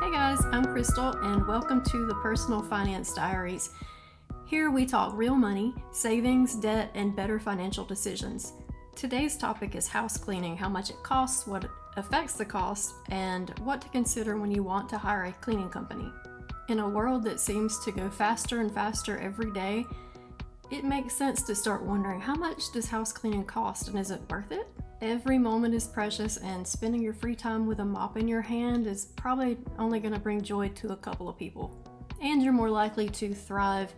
Hey guys, I'm Crystal and welcome to the Personal Finance Diaries. Here we talk real money, savings, debt, and better financial decisions. Today's topic is house cleaning, how much it costs, what affects the cost, and what to consider when you want to hire a cleaning company. In a world that seems to go faster and faster every day, it makes sense to start wondering, how much does house cleaning cost and is it worth it? Every moment is precious, and spending your free time with a mop in your hand is probably only going to bring joy to a couple of people. And you're more likely to thrive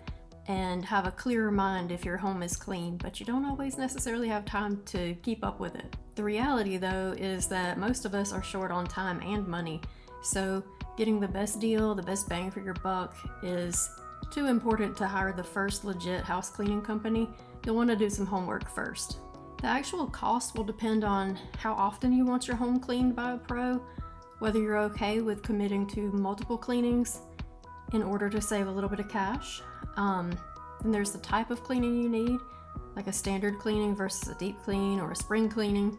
and have a clearer mind if your home is clean, but you don't always necessarily have time to keep up with it. The reality, though, is that most of us are short on time and money, so getting the best deal, the best bang for your buck is too important to hire the first legit house cleaning company. You'll want to do some homework first. The actual cost will depend on how often you want your home cleaned by a pro, whether you're okay with committing to multiple cleanings in order to save a little bit of cash. And there's the type of cleaning you need, like a standard cleaning versus a deep clean or a spring cleaning,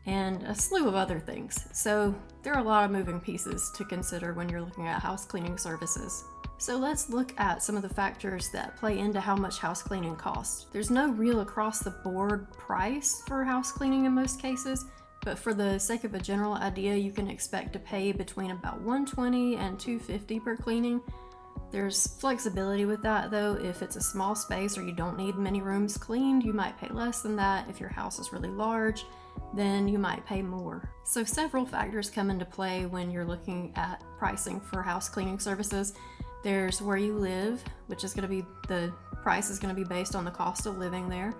and a slew of other things. So there are a lot of moving pieces to consider when you're looking at house cleaning services. So let's look at some of the factors that play into how much house cleaning costs. There's no real across the board price for house cleaning in most cases, but for the sake of a general idea, you can expect to pay between about $120 and $250 per cleaning. There's flexibility with that though. If it's a small space or you don't need many rooms cleaned, you might pay less than that. If your house is really large, then you might pay more. So several factors come into play when you're looking at pricing for house cleaning services. There's where you live, which is going to be, the price is going to be based on the cost of living there.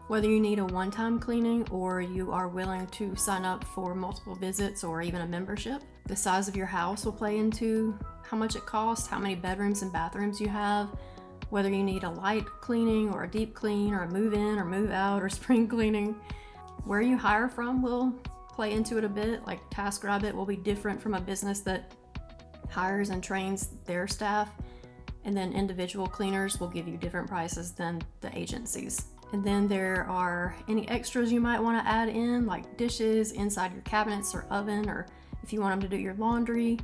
Whether you need a one-time cleaning or you are willing to sign up for multiple visits or even a membership. The size of your house will play into how much it costs, how many bedrooms and bathrooms you have, whether you need a light cleaning or a deep clean or a move in or move out or spring cleaning. Where you hire from will play into it a bit, like TaskRabbit will be different from a business that hires and trains their staff, and then individual cleaners will give you different prices than the agencies. And then there are any extras you might want to add in, like dishes inside your cabinets or oven, or if you want them to do your laundry.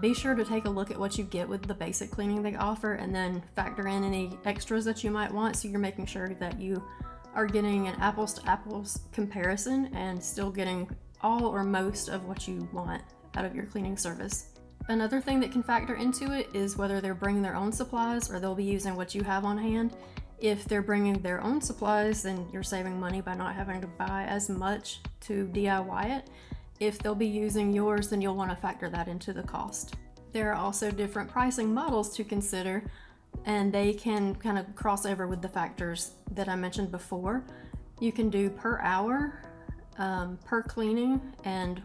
Be sure to take a look at what you get with the basic cleaning they offer and then factor in any extras that you might want, so you're making sure that you are getting an apples to apples comparison and still getting all or most of what you want out of your cleaning service. Another thing that can factor into it is whether they're bringing their own supplies or they'll be using what you have on hand. If they're bringing their own supplies, then you're saving money by not having to buy as much to DIY it. If they'll be using yours, then you'll want to factor that into the cost. There are also different pricing models to consider, and they can kind of cross over with the factors that I mentioned before. You can do per hour, per cleaning, and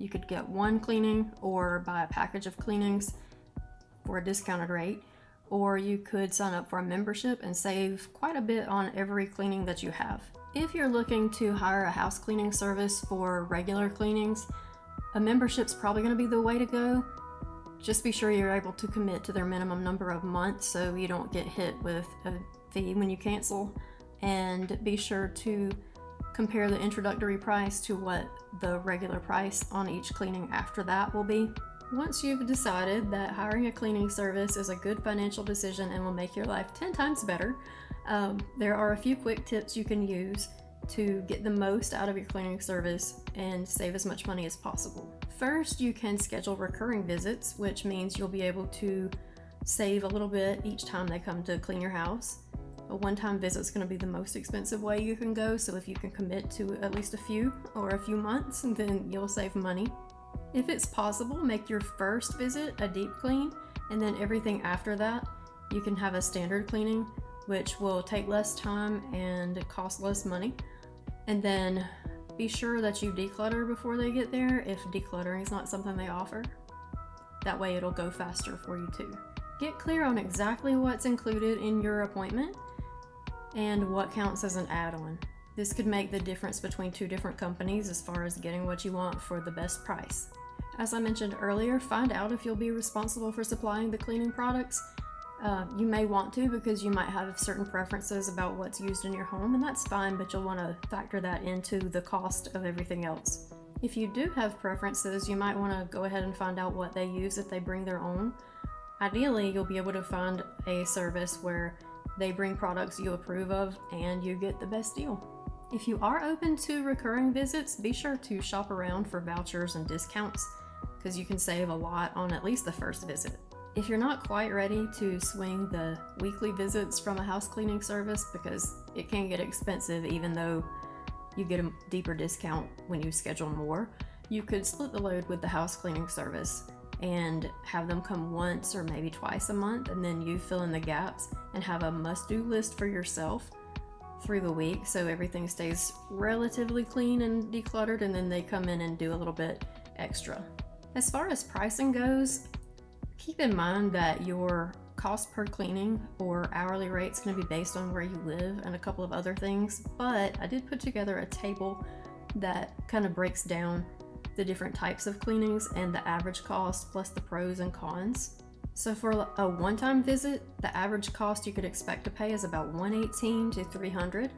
you could get one cleaning or buy a package of cleanings for a discounted rate, or you could sign up for a membership and save quite a bit on every cleaning that you have. If you're looking to hire a house cleaning service for regular cleanings, a membership's probably going to be the way to go. Just be sure you're able to commit to their minimum number of months so you don't get hit with a fee when you cancel, and be sure to compare the introductory price to what the regular price on each cleaning after that will be. Once you've decided that hiring a cleaning service is a good financial decision and will make your life 10 times better, there are a few quick tips you can use to get the most out of your cleaning service and save as much money as possible. First, you can schedule recurring visits, which means you'll be able to save a little bit each time they come to clean your house. A one-time visit is going to be the most expensive way you can go, so if you can commit to at least a few months, then you'll save money. If it's possible, make your first visit a deep clean, and then everything after that, you can have a standard cleaning, which will take less time and cost less money. And then be sure that you declutter before they get there if decluttering is not something they offer. That way it'll go faster for you too. Get clear on exactly what's included in your appointment and what counts as an add-on. This could make the difference between two different companies as far as getting what you want for the best price. As I mentioned earlier, find out if you'll be responsible for supplying the cleaning products. You may want to, because you might have certain preferences about what's used in your home, and that's fine, but you'll want to factor that into the cost of everything else. If you do have preferences, you might want to go ahead and find out what they use if they bring their own. Ideally, you'll be able to find a service where they bring products you approve of and you get the best deal. If you are open to recurring visits, be sure to shop around for vouchers and discounts because you can save a lot on at least the first visit. If you're not quite ready to swing the weekly visits from a house cleaning service, because it can get expensive even though you get a deeper discount when you schedule more, you could split the load with the house cleaning service and have them come once or maybe twice a month, and then you fill in the gaps and have a must-do list for yourself through the week so everything stays relatively clean and decluttered, and then they come in and do a little bit extra. As far as pricing goes, keep in mind that your cost per cleaning or hourly rate is going to be based on where you live and a couple of other things, but I did put together a table that kind of breaks down the different types of cleanings and the average cost plus the pros and cons. So for a one-time visit, the average cost you could expect to pay is about $118 to $300.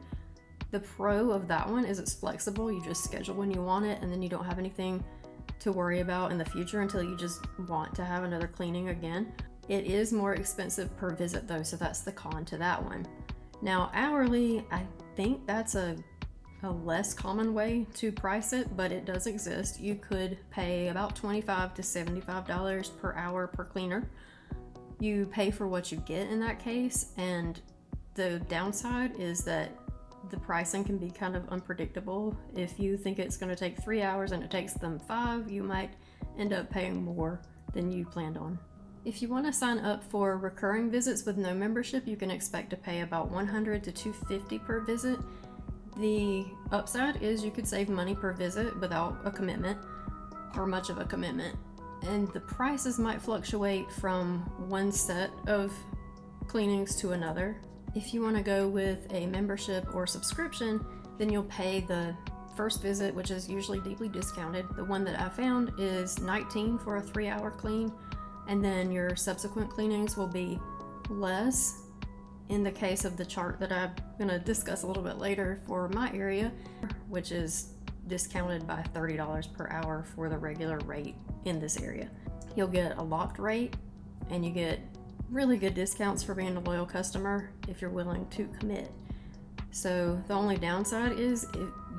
The pro of that one is it's flexible. You just schedule when you want it, and then you don't have anything to worry about in the future until you just want to have another cleaning again. It is more expensive per visit though, so that's the con to that one. Now hourly, I think that's a less common way to price it, but it does exist. You could pay about $25 to $75 per hour per cleaner. You pay for what you get in that case, and the downside is that the pricing can be kind of unpredictable. If you think it's going to take 3 hours and it takes them 5, you might end up paying more than you planned on. If you want to sign up for recurring visits with no membership, you can expect to pay about $100 to $250 per visit. The upside is you could save money per visit without a commitment or much of a commitment, and the prices might fluctuate from one set of cleanings to another. If you want to go with a membership or subscription, then you'll pay the first visit, which is usually deeply discounted. The one that I found is $19 for a 3-hour clean, and then your subsequent cleanings will be less. In the case of the chart that I'm going to discuss a little bit later for my area, which is discounted by $30 per hour for the regular rate in this area. You'll get a locked rate, and you get really good discounts for being a loyal customer if you're willing to commit. So the only downside is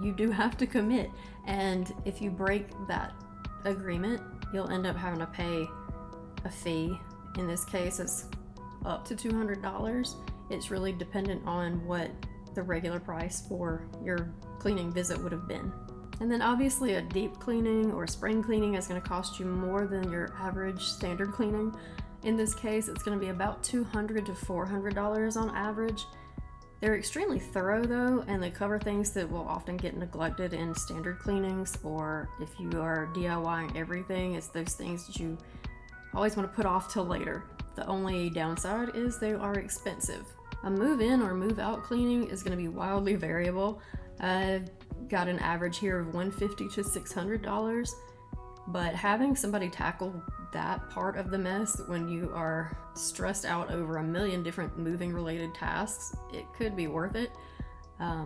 you do have to commit, and if you break that agreement, you'll end up having to pay a fee. In this case, it's up to $200. It's really dependent on what the regular price for your cleaning visit would have been. And then obviously a deep cleaning or spring cleaning is going to cost you more than your average standard cleaning. In this case, it's going to be about $200 to $400 on average. They're extremely thorough though, and they cover things that will often get neglected in standard cleanings, or if you are DIYing everything, it's those things that you always want to put off till later. The only downside is they are expensive. A move-in or move-out cleaning is going to be wildly variable. I've got an average here of $150 to $600, but having somebody tackle that part of the mess when you are stressed out over a million different moving-related tasks, it could be worth it.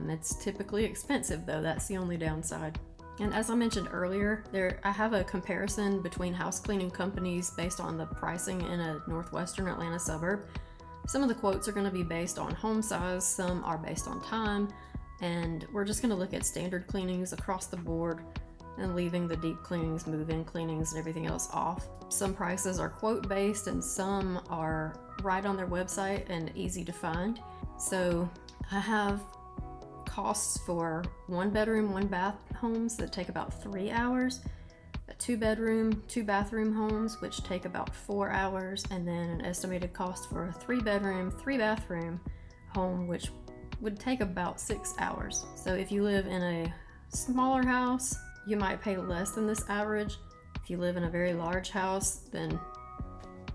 It's typically expensive though, that's the only downside. And as I mentioned earlier, I have a comparison between house cleaning companies based on the pricing in a northwestern Atlanta suburb. Some of the quotes are going to be based on home size, some are based on time, and we're just going to look at standard cleanings across the board and leaving the deep cleanings, move-in cleanings, and everything else off. Some prices are quote-based and some are right on their website and easy to find. So I have costs for 1-bedroom, 1-bath homes that take about 3 hours, a 2-bedroom, 2-bathroom homes which take about 4 hours, and then an estimated cost for a 3-bedroom, 3-bathroom home which would take about 6 hours. So if you live in a smaller house, you might pay less than this average. If you live in a very large house, then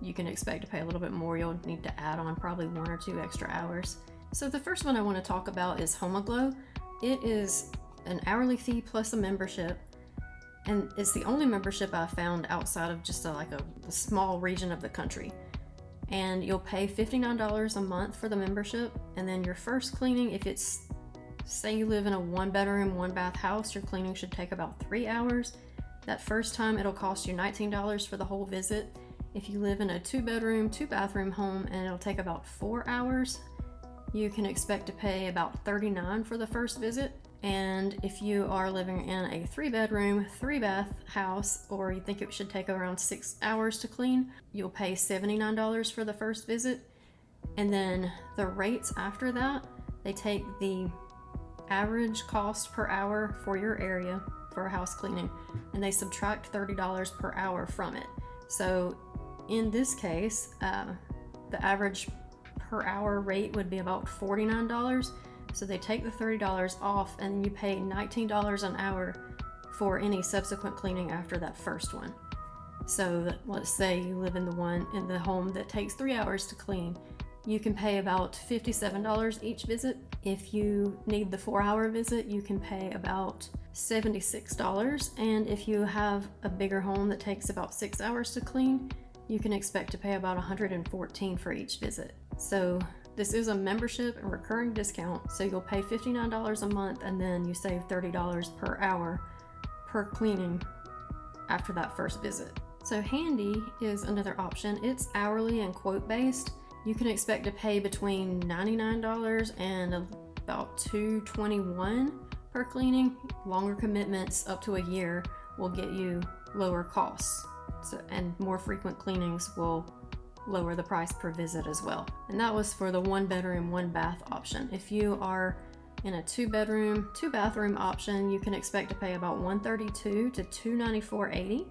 you can expect to pay a little bit more. You'll need to add on probably 1 or 2 extra hours. So the first one I want to talk about is HomeAglow. It is an hourly fee plus a membership, and it's the only membership I've found outside of just a small region of the country. And you'll pay $59 a month for the membership, and then your first cleaning, if it's say you live in a 1-bedroom, 1-bath house, your cleaning should take about 3 hours. That first time it'll cost you $19 for the whole visit. If you live in a 2-bedroom, 2-bathroom home and it'll take about 4 hours, you can expect to pay about $39 for the first visit. And if you are living in a 3-bedroom, 3-bath house, or you think it should take around 6 hours to clean, you'll pay $79 for the first visit. And then the rates after that, they take the average cost per hour for your area for a house cleaning, and they subtract $30 per hour from it. So in this case, the average per hour rate would be about $49. So they take the $30 off, and you pay $19 an hour for any subsequent cleaning after that first one. So let's say you live in the home that takes 3 hours to clean. You can pay about $57 each visit. If you need the 4-hour visit, you can pay about $76. And if you have a bigger home that takes about 6 hours to clean, you can expect to pay about $114 for each visit. So this is a membership and recurring discount, so you'll pay $59 a month, and then you save $30 per hour per cleaning after that first visit. So Handy is another option. It's hourly and quote based. You can expect to pay between $99 and about $221 per cleaning. Longer commitments up to a year will get you lower costs, and more frequent cleanings will lower the price per visit as well. And that was for the 1-bedroom, 1-bath option. If you are in a 2-bedroom, 2-bathroom option, you can expect to pay about $132 to $294.80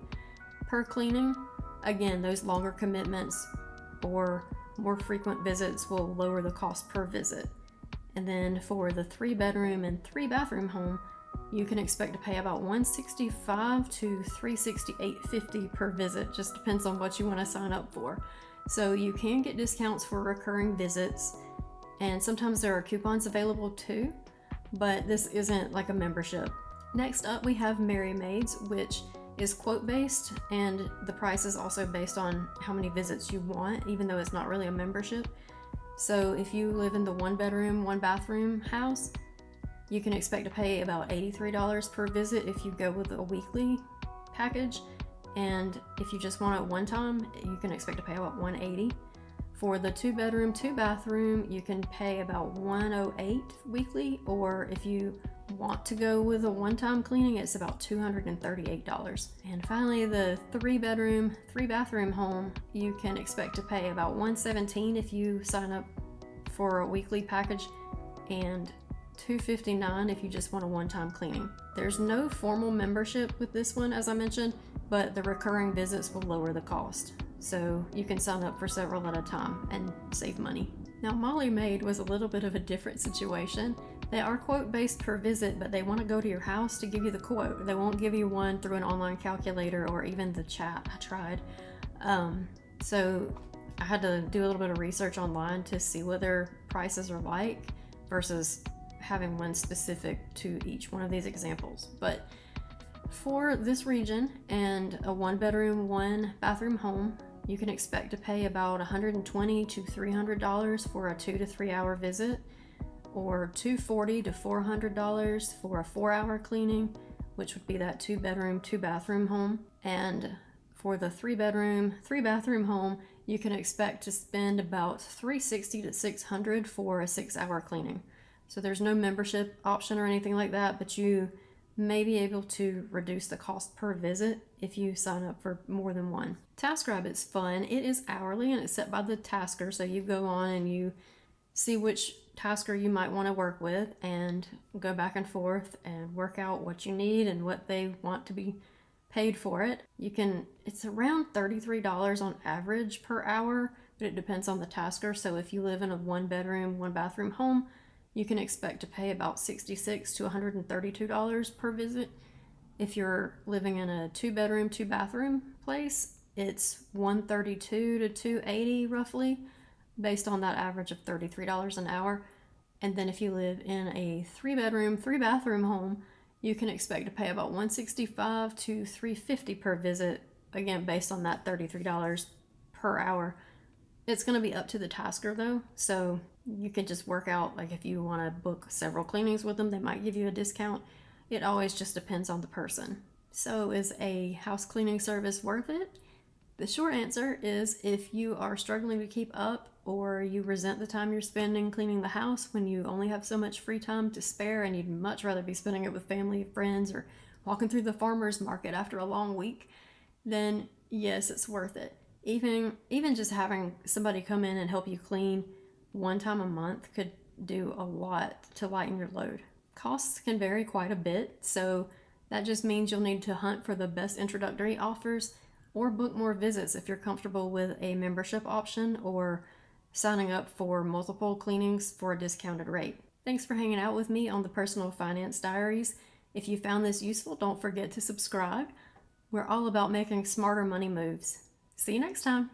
per cleaning. Again, those longer commitments or more frequent visits will lower the cost per visit. And then for the 3-bedroom and 3-bathroom home, you can expect to pay about $165 to $368.50 per visit. Just depends on what you want to sign up for. So you can get discounts for recurring visits, and sometimes there are coupons available too, but this isn't like a membership. Next up, we have Merry Maids, which is quote based, and the price is also based on how many visits you want, even though it's not really a membership. So if you live in the 1-bedroom, 1-bathroom house, you can expect to pay about $83 per visit if you go with a weekly package. And if you just want it one time, you can expect to pay about $180. For the 2-bedroom, 2-bathroom, you can pay about $108 weekly, or if you want to go with a one-time cleaning, it's about $238. And finally, the 3-bedroom, 3-bathroom home, you can expect to pay about $117 if you sign up for a weekly package, and $259 if you just want a one-time cleaning. There's no formal membership with this one, as I mentioned, but the recurring visits will lower the cost. So you can sign up for several at a time and save money. Now, Molly Maid was a little bit of a different situation. They are quote based per visit, but they want to go to your house to give you the quote. They won't give you one through an online calculator or even the chat. I tried. So I had to do a little bit of research online to see what their prices are like versus having one specific to each one of these examples. But for this region and a 1-bedroom, 1-bathroom home, you can expect to pay about $120 to $300 for a 2 to 3 hour visit, or $240 to $400 for a 4-hour cleaning, which would be that 2-bedroom, 2-bathroom home. And for the 3-bedroom, 3-bathroom home, you can expect to spend about $360 to $600 for a 6-hour cleaning. So there's no membership option or anything like that, but you may be able to reduce the cost per visit if you sign up for more than one. TaskRabbit's fun. It is hourly and it's set by the tasker, so you go on and you see which tasker you might want to work with and go back and forth and work out what you need and what they want to be paid for it. It's around $33 on average per hour, but it depends on the tasker. So if you live in a 1-bedroom, 1-bathroom home, you can expect to pay about $66 to $132 per visit. If you're living in a 2-bedroom, 2-bathroom place, it's $132 to $280 roughly, based on that average of $33 an hour. And then if you live in a 3-bedroom, 3-bathroom home, you can expect to pay about $165 to $350 per visit, again based on that $33 per hour. It's going to be up to the tasker though, so You could just work out, like if you want to book several cleanings with them, they might give you a discount. It always just depends on the person. So, is a house cleaning service worth it? The short answer is if you are struggling to keep up or you resent the time you're spending cleaning the house when you only have so much free time to spare and you'd much rather be spending it with family, friends, or walking through the farmer's market after a long week, then yes, it's worth it. Even just having somebody come in and help you clean one time a month could do a lot to lighten your load. Costs can vary quite a bit, so that just means you'll need to hunt for the best introductory offers or book more visits if you're comfortable with a membership option or signing up for multiple cleanings for a discounted rate. Thanks for hanging out with me on the Personal Finance Diaries. If you found this useful, don't forget to subscribe. We're all about making smarter money moves. See you next time.